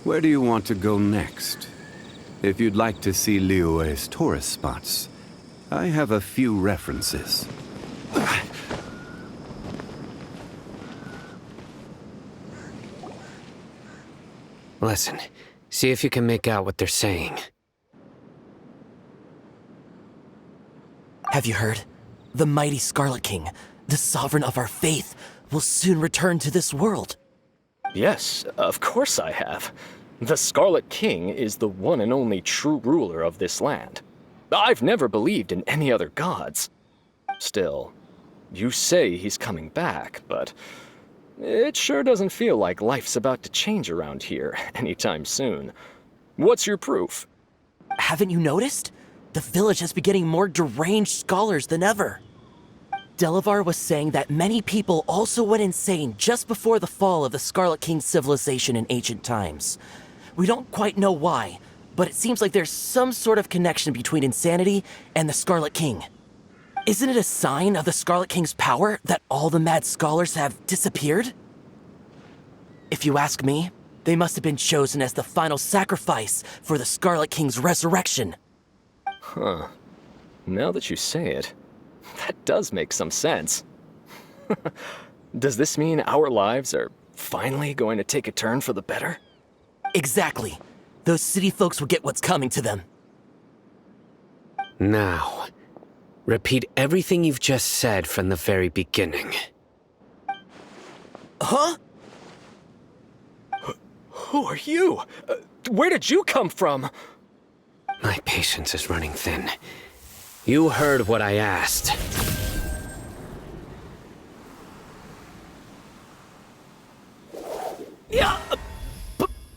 Where do you want to go next? If you'd like to see Liyue's tourist spots, I have a few references. Listen, see if you can make out what they're saying. Have you heard? The mighty Scarlet King, the sovereign of our faith, will soon return to this world. Yes, of course I have. The Scarlet King is the one and only true ruler of this land. I've never believed in any other gods. Still, you say he's coming back, but it sure doesn't feel like life's about to change around here anytime soon. What's your proof? Haven't you noticed? The village has been getting more deranged scholars than ever. Delavar was saying that many people also went insane just before the fall of the Scarlet King civilization in ancient times. We don't quite know why, but it seems like there's some sort of connection between insanity and the Scarlet King. Isn't it a sign of the Scarlet King's power that all the mad scholars have disappeared? If you ask me, they must have been chosen as the final sacrifice for the Scarlet King's resurrection. Huh. Now that you say it, that does make some sense. Does this mean our lives are finally going to take a turn for the better? Exactly. Those city folks will get what's coming to them. Now, repeat everything you've just said from the very beginning. Huh? Who are you? Where did you come from? My patience is running thin. You heard what I asked. Yeah,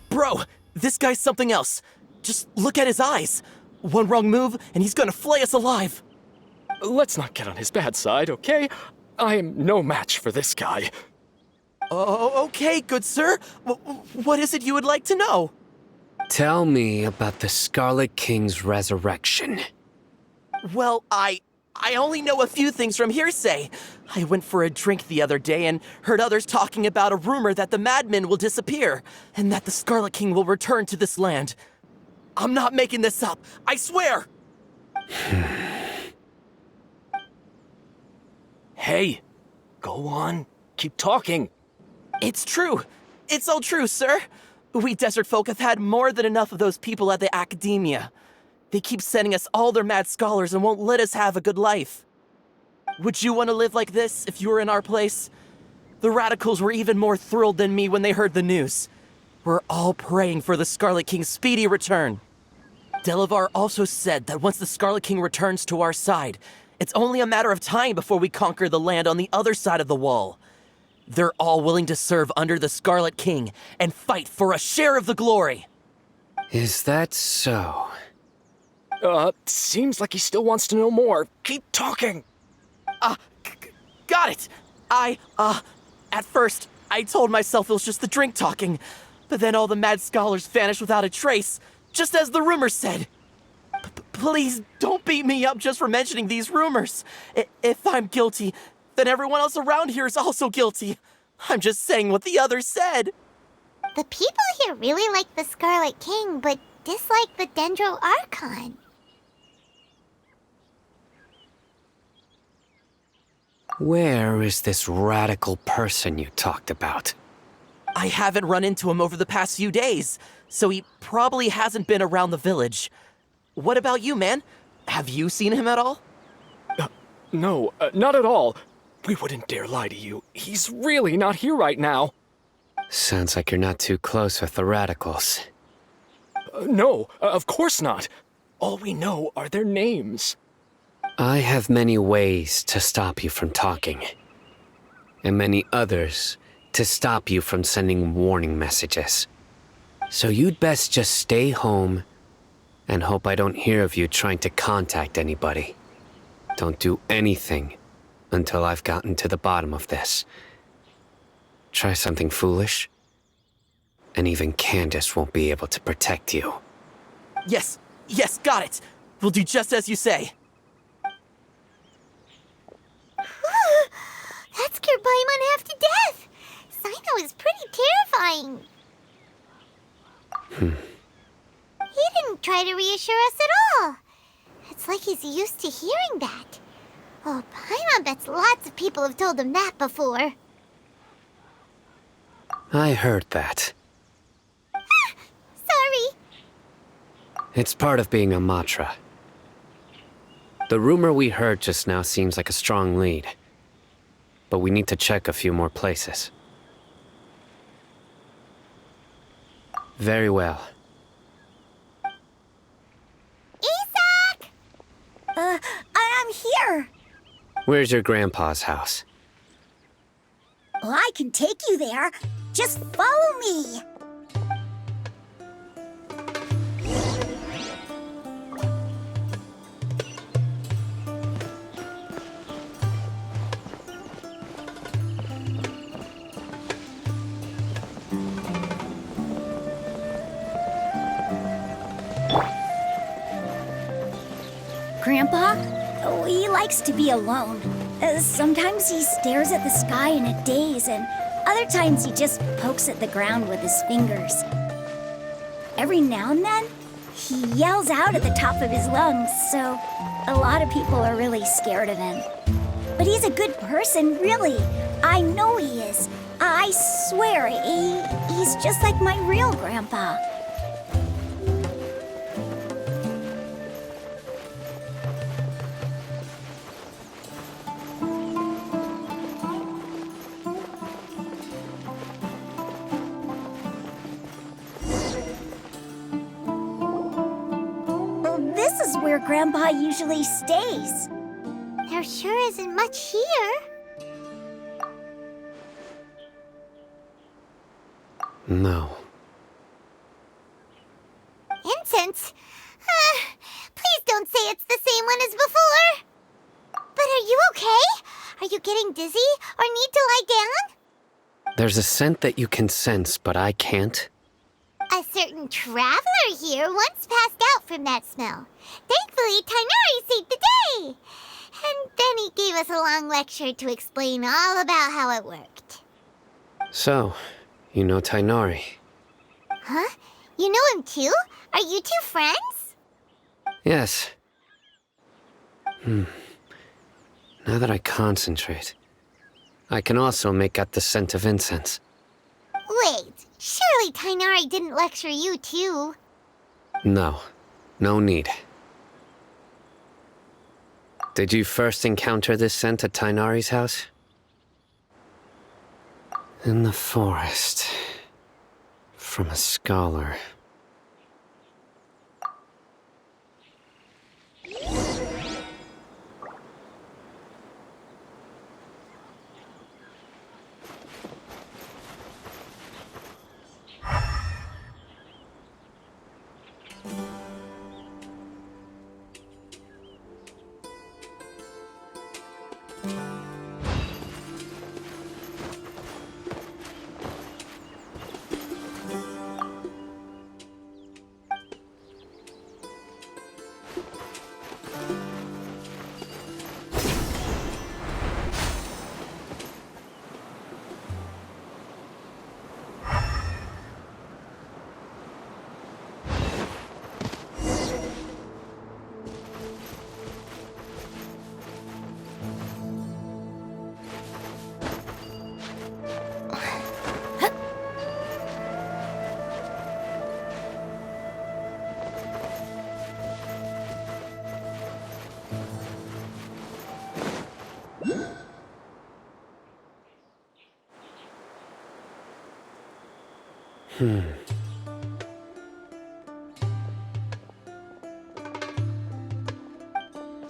bro, this guy's something else. Just look at his eyes. One wrong move, and he's gonna flay us alive. Let's not get on his bad side, okay? I am no match for this guy. Oh, okay, good sir. What is it you would like to know? Tell me about the Scarlet King's resurrection. Well, I only know a few things from hearsay. I went for a drink the other day and heard others talking about a rumor that the madmen will disappear, and that the Scarlet King will return to this land. I'm not making this up, I swear! Hey, go on, keep talking. It's true. It's all true, sir. We desert folk have had more than enough of those people at the academia. They keep sending us all their mad scholars and won't let us have a good life. Would you want to live like this if you were in our place? The radicals were even more thrilled than me when they heard the news. We're all praying for the Scarlet King's speedy return. Delavar also said that once the Scarlet King returns to our side, it's only a matter of time before we conquer the land on the other side of the wall. They're all willing to serve under the Scarlet King and fight for a share of the glory. Is that so? Seems like he still wants to know more. Keep talking. Got it. At first, I told myself it was just the drink talking, but then all the mad scholars vanished without a trace, just as the rumors said. Please don't beat me up just for mentioning these rumors. If I'm guilty, then everyone else around here is also guilty. I'm just saying what the others said. The people here really like the Scarlet King, but dislike the Dendro Archon. Where is this radical person you talked about? I haven't run into him over the past few days, so he probably hasn't been around the village. What about you, man? Have you seen him at all? No, not at all. We wouldn't dare lie to you. He's really not here right now. Sounds like you're not too close with the radicals. No, of course not. All we know are their names. I have many ways to stop you from talking, and many others to stop you from sending warning messages. So you'd best just stay home and hope I don't hear of you trying to contact anybody. Don't do anything until I've gotten to the bottom of this. Try something foolish, and even Candace won't be able to protect you. Yes, got it. We'll do just as you say. That scared Paimon half to death. Sino is pretty terrifying. He didn't try to reassure us at all. It's like he's used to hearing that. Oh, Paimon bets lots of people have told him that before. I heard that. Sorry. It's part of being a Matra. The rumor we heard just now seems like a strong lead. But we need to check a few more places. Very well. Isak! I'm here. Where's your grandpa's house? Well, I can take you there. Just follow me. Grandpa? Oh, he likes to be alone. Sometimes he stares at the sky in a daze, and other times he just pokes at the ground with his fingers. Every now and then, he yells out at the top of his lungs, so a lot of people are really scared of him. But he's a good person, really. I know he is. I swear, he's just like my real grandpa. This is where Grandpa usually stays. There sure isn't much here. No. Incense? Please don't say it's the same one as before. But are you okay? Are you getting dizzy or need to lie down? There's a scent that you can sense, but I can't. A certain traveler here once passed out from that smell. Thankfully, Tainari saved the day. And then he gave us a long lecture to explain all about how it worked. So, you know Tainari? Huh? You know him too? Are you two friends? Yes. Now that I concentrate, I can also make out the scent of incense. Wait, surely Tainari didn't lecture you too. No. No need. Did you first encounter this scent at Tainari's house? In the forest. From a scholar.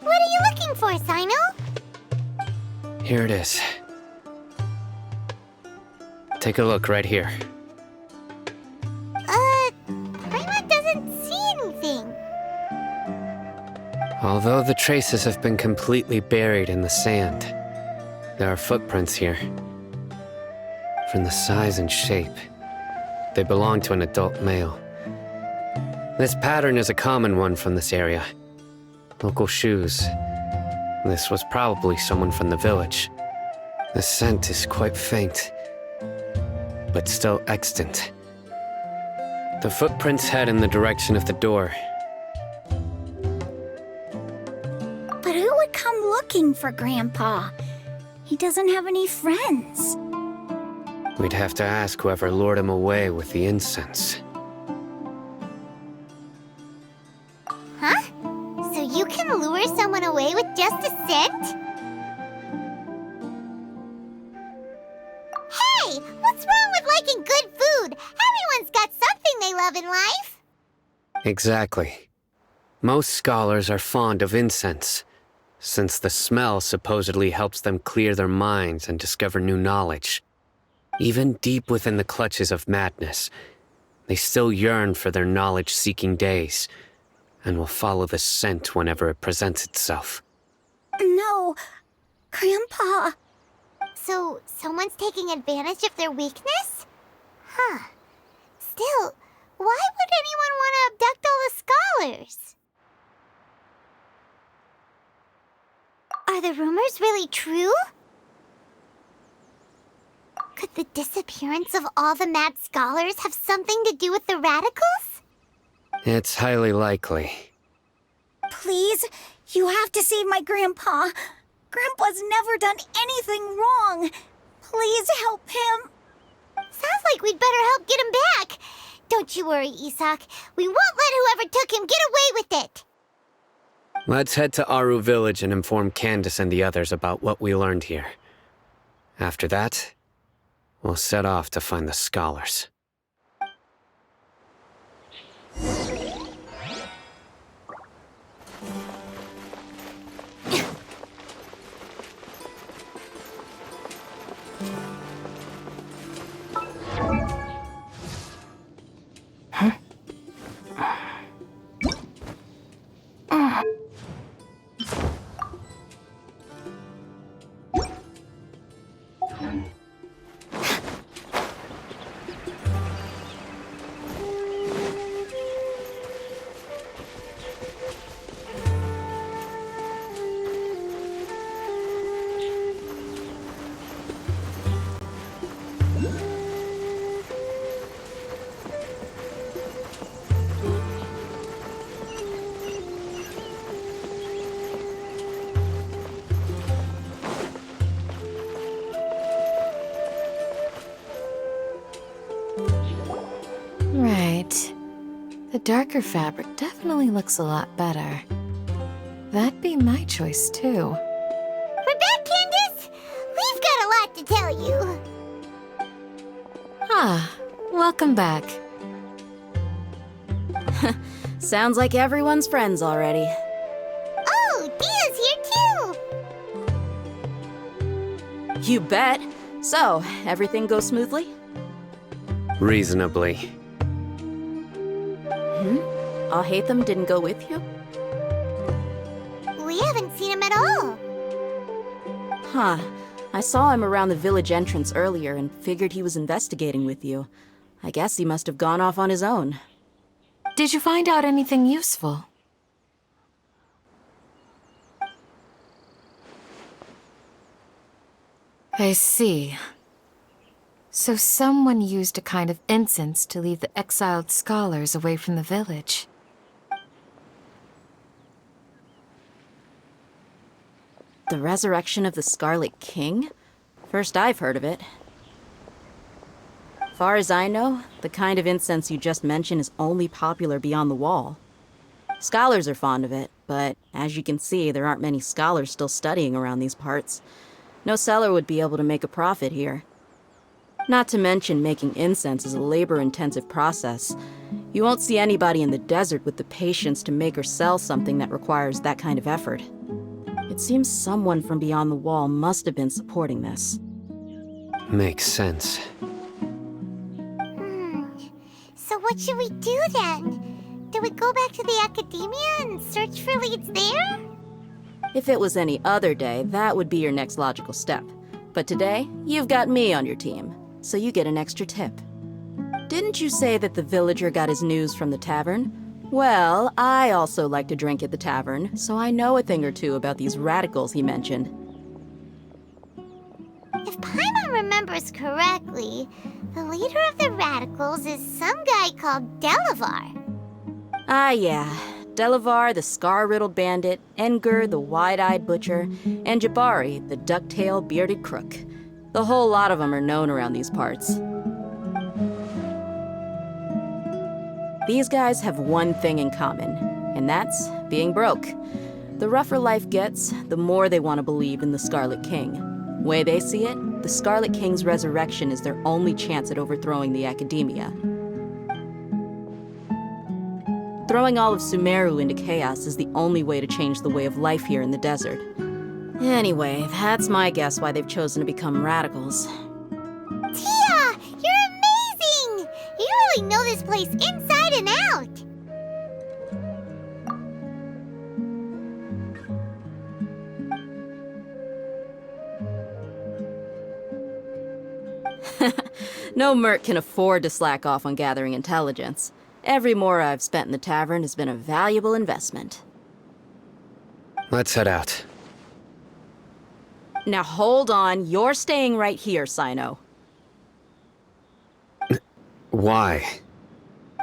What are you looking for, Sino? Here it is. Take a look right here. Paimon doesn't see anything. Although the traces have been completely buried in the sand, there are footprints here. From the size and shape, they belong to an adult male. This pattern is a common one from this area. Local shoes. This was probably someone from the village. The scent is quite faint, but still extant. The footprints head in the direction of the door. But who would come looking for Grandpa? He doesn't have any friends. We'd have to ask whoever lured him away with the incense. Huh? So you can lure someone away with just a scent? Hey! What's wrong with liking good food? Everyone's got something they love in life. Exactly. Most scholars are fond of incense, since the smell supposedly helps them clear their minds and discover new knowledge. Even deep within the clutches of madness, they still yearn for their knowledge-seeking days, and will follow the scent whenever it presents itself. No, Grandpa. So, someone's taking advantage of their weakness? Huh. Still, why would anyone want to abduct all the scholars? Are the rumors really true? Could the disappearance of all the mad scholars have something to do with the radicals? It's highly likely. Please, you have to save my Grandpa. Grandpa's never done anything wrong. Please help him. Sounds like we'd better help get him back. Don't you worry, Isak. We won't let whoever took him get away with it. Let's head to Aru Village and inform Candace and the others about what we learned here. After that, we'll set off to find the scholars. Right. The darker fabric definitely looks a lot better. That'd be my choice, too. We're back, Candace! We've got a lot to tell you. Ah, welcome back. Sounds like everyone's friends already. Oh, Dia's here too! You bet. So, everything goes smoothly? Reasonably. Alhaitham didn't go with you? We haven't seen him at all. Huh. I saw him around the village entrance earlier and figured he was investigating with you. I guess he must have gone off on his own. Did you find out anything useful? I see. So someone used a kind of incense to lead the exiled scholars away from the village. The resurrection of the Scarlet King? First I've heard of it. Far as I know, the kind of incense you just mentioned is only popular beyond the wall. Scholars are fond of it, but as you can see, there aren't many scholars still studying around these parts. No seller would be able to make a profit here. Not to mention making incense is a labor-intensive process. You won't see anybody in the desert with the patience to make or sell something that requires that kind of effort. It seems someone from beyond the wall must have been supporting this. Makes sense. So what should we do then? Do we go back to the academia and search for leads there? If it was any other day, that would be your next logical step. But today, you've got me on your team, so you get an extra tip. Didn't you say that the villager got his news from the tavern? Well, I also like to drink at the tavern, so I know a thing or two about these radicals he mentioned. If Paimon remembers remembers correctly, the leader of the radicals is some guy called Delavar. Ah, yeah. Delavar, the scar-riddled bandit, Engur, the wide-eyed butcher, and Jabari, the duck-tailed bearded crook. The whole lot of them are known around these parts. These guys have one thing in common, and that's being broke. The rougher life gets, the more they want to believe in the Scarlet King. Way they see it, the Scarlet King's resurrection is their only chance at overthrowing the Academia. Throwing all of Sumeru into chaos is the only way to change the way of life here in the desert. Anyway, that's my guess why they've chosen to become radicals. Tia! You're amazing! You really know this place inside and out! No merc can afford to slack off on gathering intelligence. Every more I've spent in the tavern has been a valuable investment. Let's head out. Now hold on, you're staying right here, Sino. Why?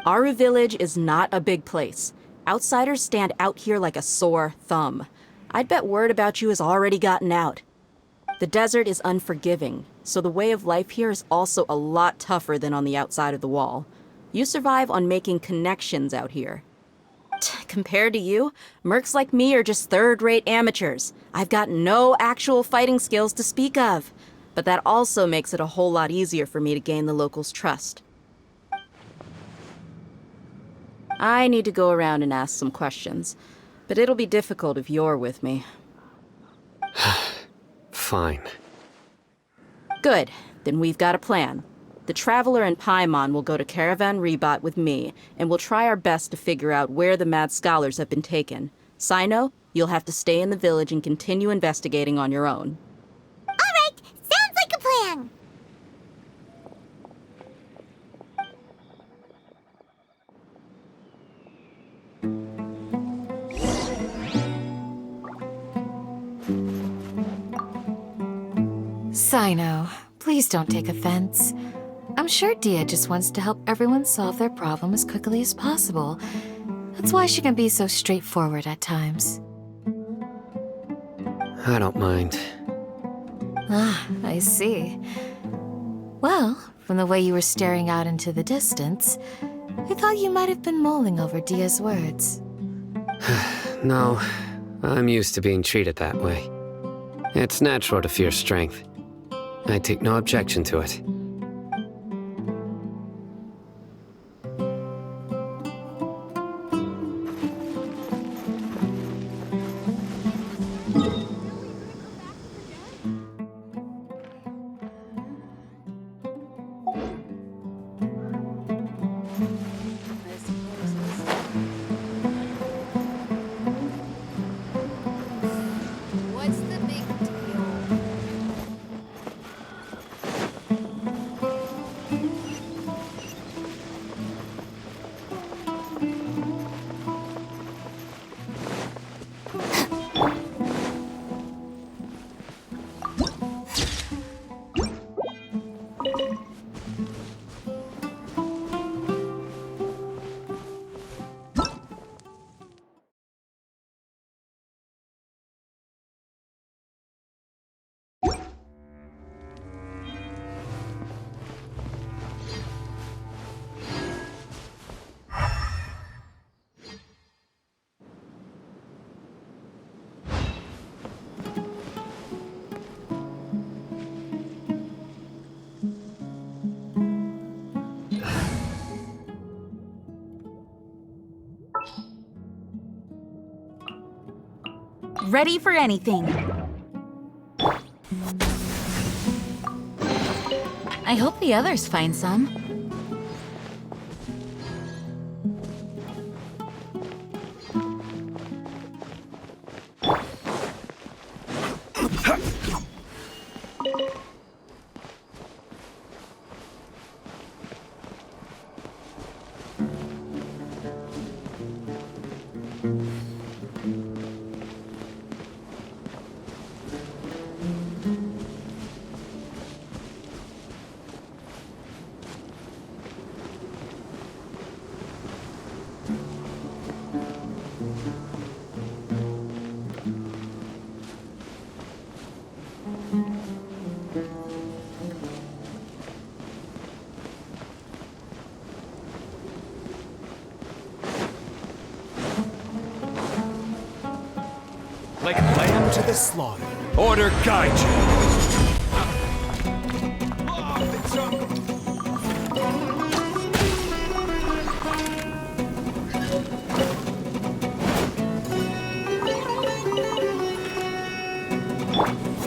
Aru Village is not a big place. Outsiders stand out here like a sore thumb. I'd bet word about you has already gotten out. The desert is unforgiving, so the way of life here is also a lot tougher than on the outside of the wall. You survive on making connections out here. Compared to you, mercs like me are just third-rate amateurs. I've got no actual fighting skills to speak of. But that also makes it a whole lot easier for me to gain the locals' trust. I need to go around and ask some questions, but it'll be difficult if you're with me. Fine. Good. Then we've got a plan. The Traveler and Paimon will go to Caravan Rebot with me, and we'll try our best to figure out where the Mad Scholars have been taken. Sino, you'll have to stay in the village and continue investigating on your own. All right, sounds like a plan. Sino, please don't take offense. I'm sure Dia just wants to help everyone solve their problem as quickly as possible. That's why she can be so straightforward at times. I don't mind. Ah, I see. Well, from the way you were staring out into the distance, I thought you might have been mulling over Dia's words. No, I'm used to being treated that way. It's natural to fear strength. I take no objection to it. What's the big deal? Ready for anything. I hope the others find some. like lamb to the slaughter. Order guide you.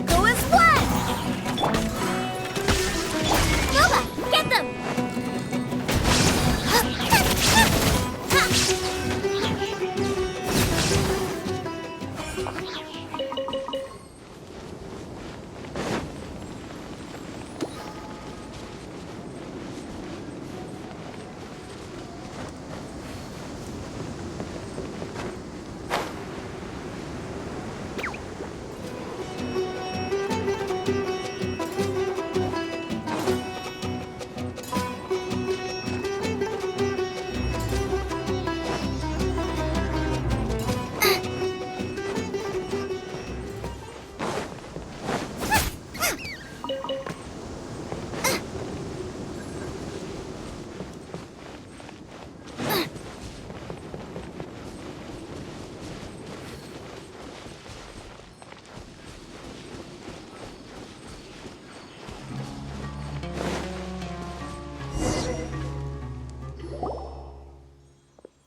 Go as one! Nova, get them!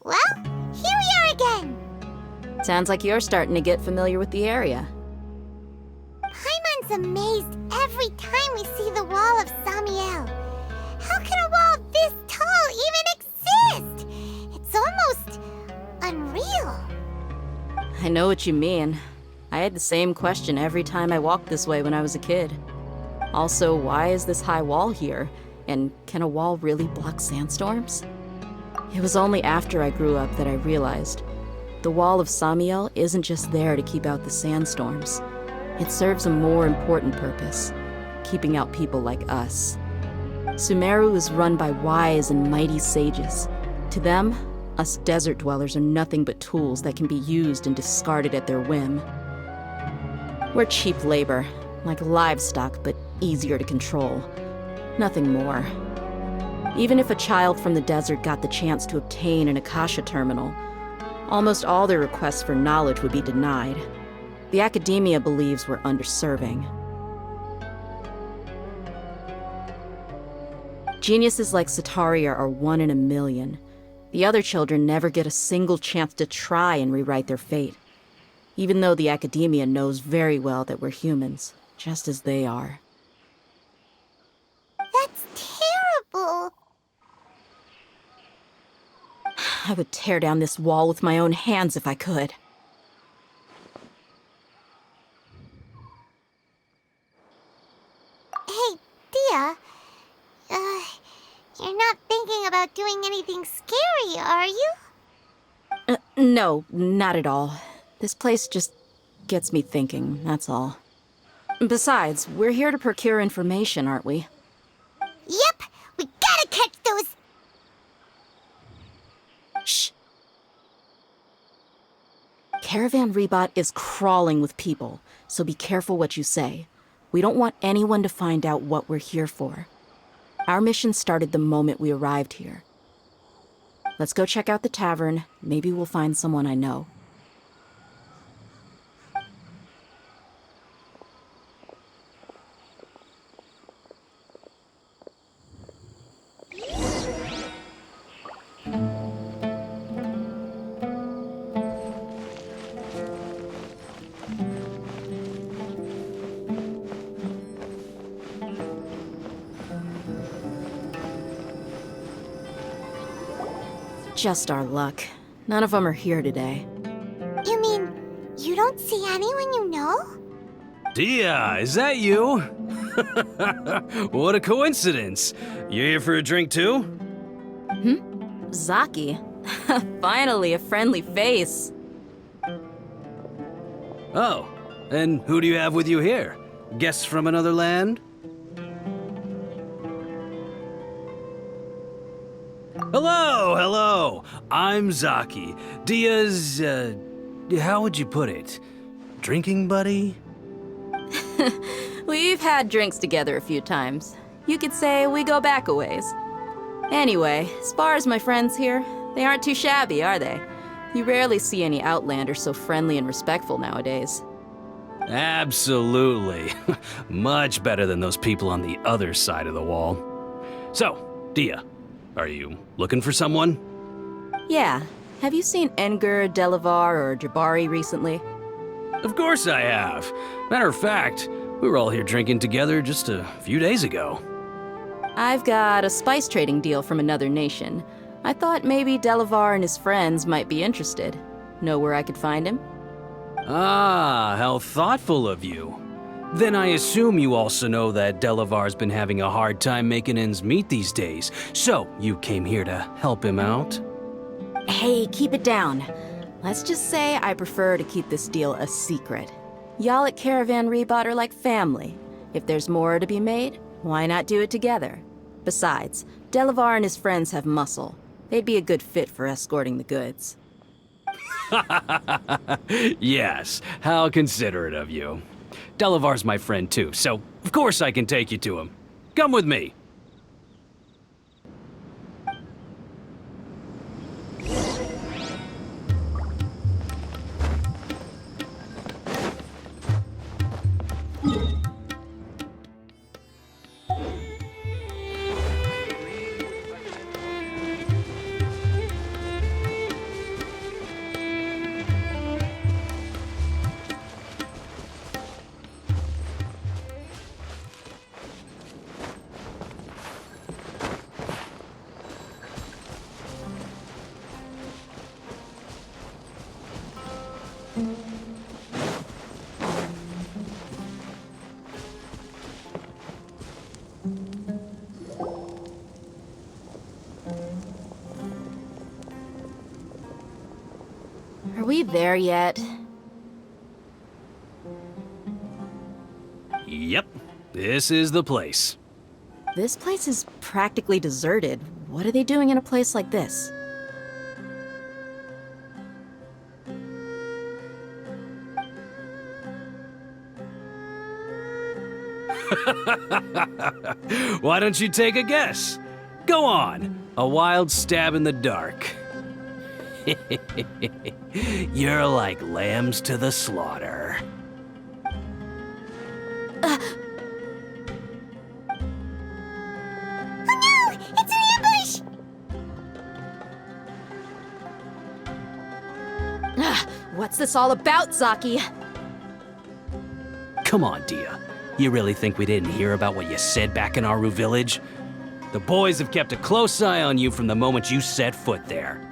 Well, here we are again. Sounds like you're starting to get familiar with the area. Paimon's amazed every time we see the wall of Samiel. How can a wall this tall even exist? It's almost unreal. I know what you mean. I had the same question every time I walked this way when I was a kid. Also, why is this high wall here? And can a wall really block sandstorms? It was only after I grew up that I realized the Wall of Samiel isn't just there to keep out the sandstorms. It serves a more important purpose, keeping out people like us. Sumeru is run by wise and mighty sages. To them, us desert dwellers are nothing but tools that can be used and discarded at their whim. We're cheap labor, like livestock, but easier to control. Nothing more. Even if a child from the desert got the chance to obtain an Akasha terminal, almost all their requests for knowledge would be denied. The academia believes we're underserving. Geniuses like Sataria are 1 in a million. The other children never get a single chance to try and rewrite their fate, even though the academia knows very well that we're humans, just as they are. That's terrible. I would tear down this wall with my own hands if I could. Hey, Dia. You're not thinking about doing anything scary, are you? No, not at all. This place just gets me thinking, that's all. Besides, we're here to procure information, aren't we? Yep, we gotta catch those. Shh. Caravan Rebot is crawling with people, so be careful what you say. We don't want anyone to find out what we're here for. Our mission started the moment we arrived here. Let's go check out the tavern. Maybe we'll find someone I know. Just our luck. None of them are here today. You mean you don't see anyone you know? Dia, is that you? What a coincidence. You here for a drink too? Zaki. Finally, a friendly face. Oh, and who do you have with you here? Guests from another land? Hello. I'm Zaki. Dia's, how would you put it? Drinking buddy? We've had drinks together a few times. You could say we go back a ways. Anyway, as far as my friends here, they aren't too shabby, are they? You rarely see any Outlanders so friendly and respectful nowadays. Absolutely. Much better than those people on the other side of the wall. So, Dia, are you looking for someone? Yeah. Have you seen Engur, Delavar, or Jabari recently? Of course I have. Matter of fact, we were all here drinking together just a few days ago. I've got a spice trading deal from another nation. I thought maybe Delavar and his friends might be interested. Know where I could find him? Ah, how thoughtful of you. Then I assume you also know that Delavar's been having a hard time making ends meet these days, so you came here to help him out? Hey, keep it down. Let's just say I prefer to keep this deal a secret. Y'all at Caravan Rebot are like family. If there's more to be made, why not do it together? Besides, Delavar and his friends have muscle. They'd be a good fit for escorting the goods. Yes, how considerate of you. Delavar's my friend too, so of course I can take you to him. Come with me. Are we there yet? Yep, this is the place. This place is practically deserted. What are they doing in a place like this? Why don't you take a guess? Go on, a wild stab in the dark. You're like lambs to the slaughter. Oh no! It's an ambush! What's this all about, Zaki? Come on, Dia. You really think we didn't hear about what you said back in Aru village? The boys have kept a close eye on you from the moment you set foot there.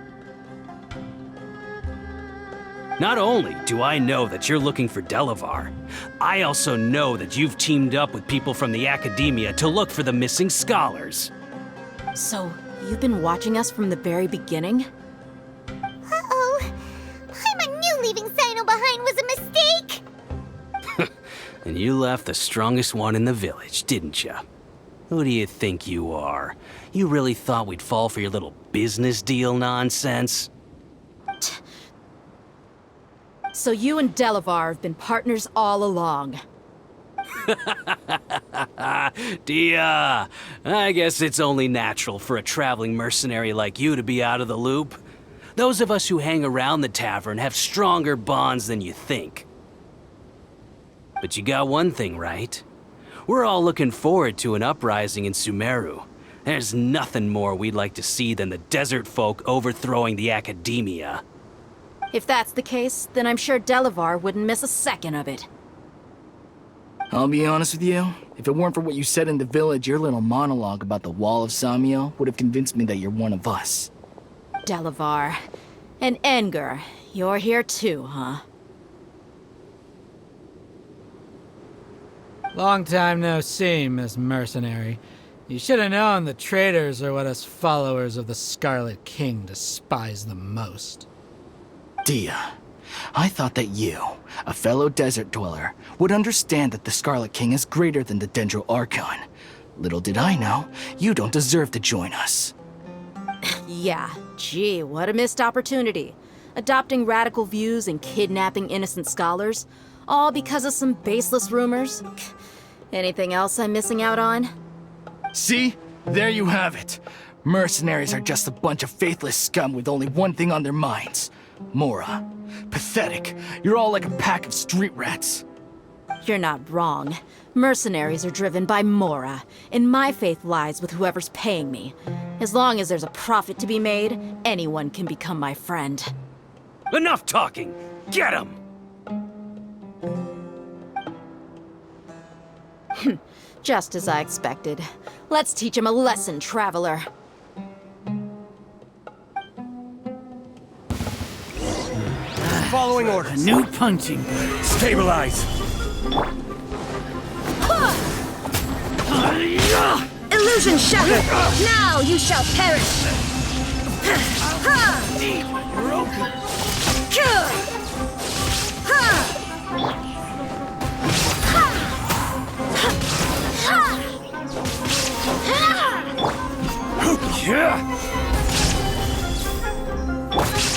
Not only do I know that you're looking for Delavar, I also know that you've teamed up with people from the Academia to look for the missing scholars. So, you've been watching us from the very beginning? Uh-oh. I knew leaving Sino behind was a mistake! And you left the strongest one in the village, didn't you? Who do you think you are? You really thought we'd fall for your little business deal nonsense? So you and Delavar have been partners all along. Dia, I guess it's only natural for a traveling mercenary like you to be out of the loop. Those of us who hang around the tavern have stronger bonds than you think. But you got one thing right. We're all looking forward to an uprising in Sumeru. There's nothing more we'd like to see than the desert folk overthrowing the Academia. If that's the case, then I'm sure Delavar wouldn't miss a second of it. I'll be honest with you, if it weren't for what you said in the village, your little monologue about the Wall of Samiel would have convinced me that you're one of us. Delavar. And Engur, you're here too, huh? Long time no see, Miss Mercenary. You should have known the traitors are what us followers of the Scarlet King despise the most. Dia, I thought that you, a fellow desert dweller, would understand that the Scarlet King is greater than the Dendro Archon. Little did I know, you don't deserve to join us. Yeah, gee, what a missed opportunity. Adopting radical views and kidnapping innocent scholars, all because of some baseless rumors. Anything else I'm missing out on? See? There you have it. Mercenaries are just a bunch of faithless scum with only one thing on their minds. Mora. Pathetic. You're all like a pack of street rats. You're not wrong. Mercenaries are driven by Mora, and my faith lies with whoever's paying me. As long as there's a profit to be made, anyone can become my friend. Enough talking! Get him! Just as I expected. Let's teach him a lesson, traveler. Following orders. A new punching bag. Stabilize. Illusion shattered! Now you shall perish!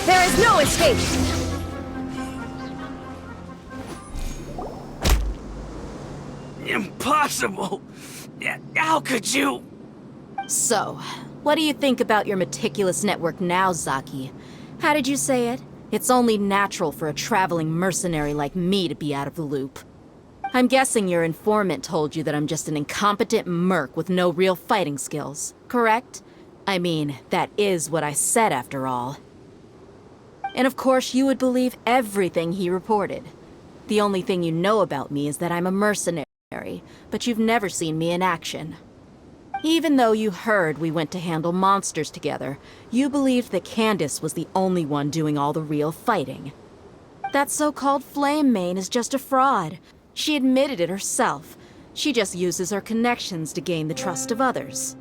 There is no escape! Impossible! How could you? So, what do you think about your meticulous network now, Zaki? How did you say it? It's only natural for a traveling mercenary like me to be out of the loop. I'm guessing your informant told you that I'm just an incompetent merc with no real fighting skills, correct? I mean, that is what I said after all. And of course, you would believe everything he reported. The only thing you know about me is that I'm a mercenary, but you've never seen me in action. Even though you heard we went to handle monsters together, you believed that Candace was the only one doing all the real fighting. That so-called Flame Mane is just a fraud. She admitted it herself. She just uses her connections to gain the trust of others.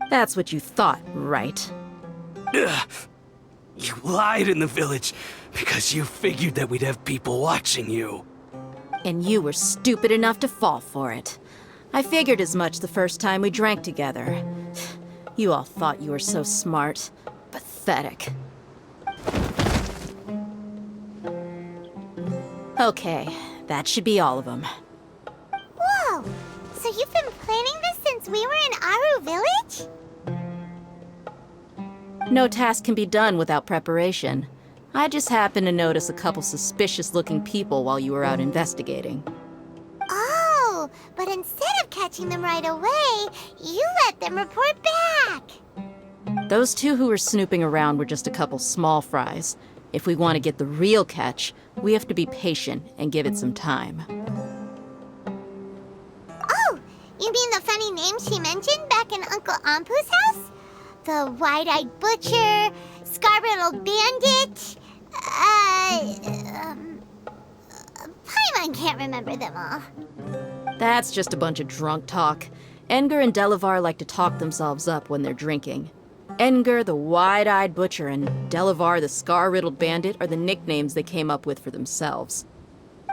That's what you thought, right? Ugh. You lied in the village because you figured that we'd have people watching you. And you were stupid enough to fall for it. I figured as much the first time we drank together. You all thought you were so smart. Pathetic. Okay, that should be all of them. Whoa! So you've been planning this since we were in Aru Village? No task can be done without preparation. I just happened to notice a couple suspicious-looking people while you were out investigating. Oh, but instead of catching them right away, you let them report back. Those two who were snooping around were just a couple small fries. If we want to get the real catch, we have to be patient and give it some time. Oh, you mean the funny name she mentioned back in Uncle Ampu's house? The wide-eyed butcher, scar-riddled bandit, Paimon can't remember them all. That's just a bunch of drunk talk. Engar and Delavar like to talk themselves up when they're drinking. Engar, the wide-eyed butcher, and Delavar, the scar-riddled bandit, are the nicknames they came up with for themselves.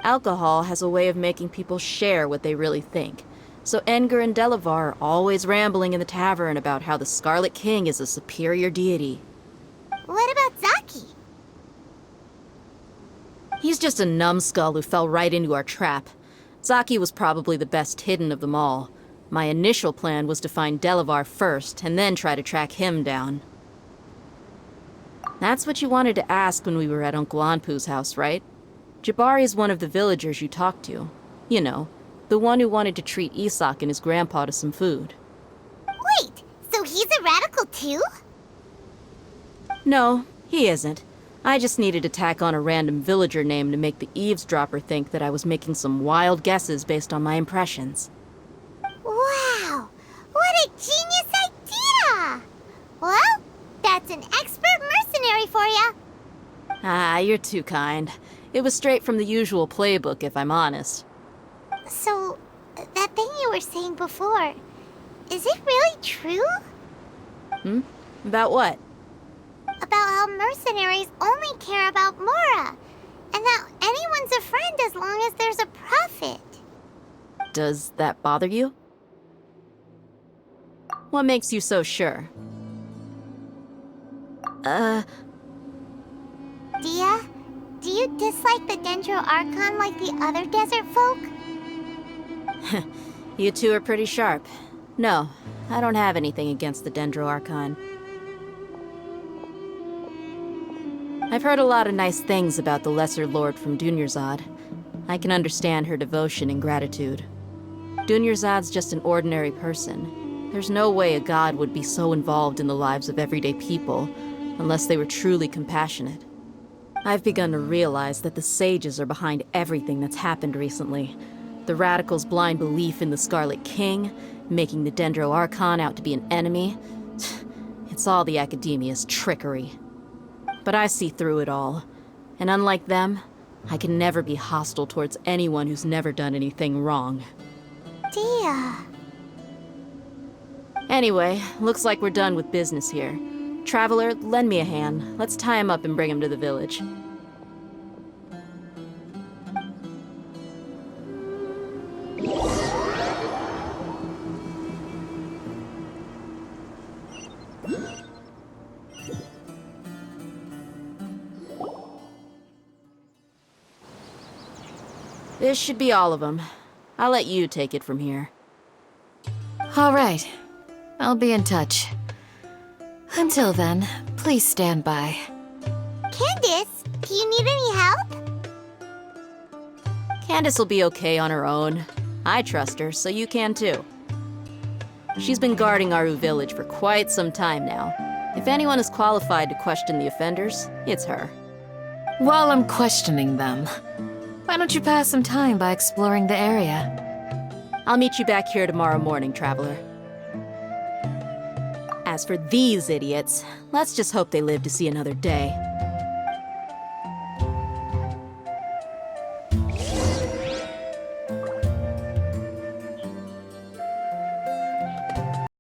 Alcohol has a way of making people share what they really think. So Engar and Delavar are always rambling in the tavern about how the Scarlet King is a superior deity. What about Zaki? He's just a numbskull who fell right into our trap. Zaki was probably the best hidden of them all. My initial plan was to find Delavar first, and then try to track him down. That's what you wanted to ask when we were at Uncle Anpu's house, right? Jabari is one of the villagers you talked to. You know, the one who wanted to treat Isak and his grandpa to some food. Wait, so he's a radical too? No, he isn't. I just needed to tack on a random villager name to make the eavesdropper think that I was making some wild guesses based on my impressions. Wow, what a genius idea! Well, that's an expert mercenary for you. Ah, you're too kind. It was straight from the usual playbook, if I'm honest. So, that thing you were saying before, is it really true? About what? About how mercenaries only care about Mora, and that anyone's a friend as long as there's a profit. Does that bother you? What makes you so sure? Dia, do you dislike the Dendro Archon like the other desert folk? You two are pretty sharp. No, I don't have anything against the Dendro Archon. I I've heard a lot of nice things about the Lesser Lord from Dunyarzad. I can understand her devotion and gratitude. Dunyarzad's just an ordinary person. There's no way a god would be so involved in the lives of everyday people, unless they were truly compassionate. I've begun to realize that the sages are behind everything that's happened recently. The radicals' blind belief in the Scarlet King, making the Dendro Archon out to be an enemy. It's all the Academia's trickery. But I see through it all. And unlike them, I can never be hostile towards anyone who's never done anything wrong. Dia. Anyway, looks like we're done with business here. Traveler, lend me a hand. Let's tie him up and bring him to the village. This should be all of them. I'll let you take it from here. All right. I'll be in touch. Until then, please stand by. Candace, do you need any help? Candace will be okay on her own. I trust her, so you can too. She's been guarding Aru village for quite some time now. If anyone is qualified to question the offenders, it's her. While I'm questioning them, why don't you pass some time by exploring the area? I'll meet you back here tomorrow morning, Traveler. As for these idiots, let's just hope they live to see another day.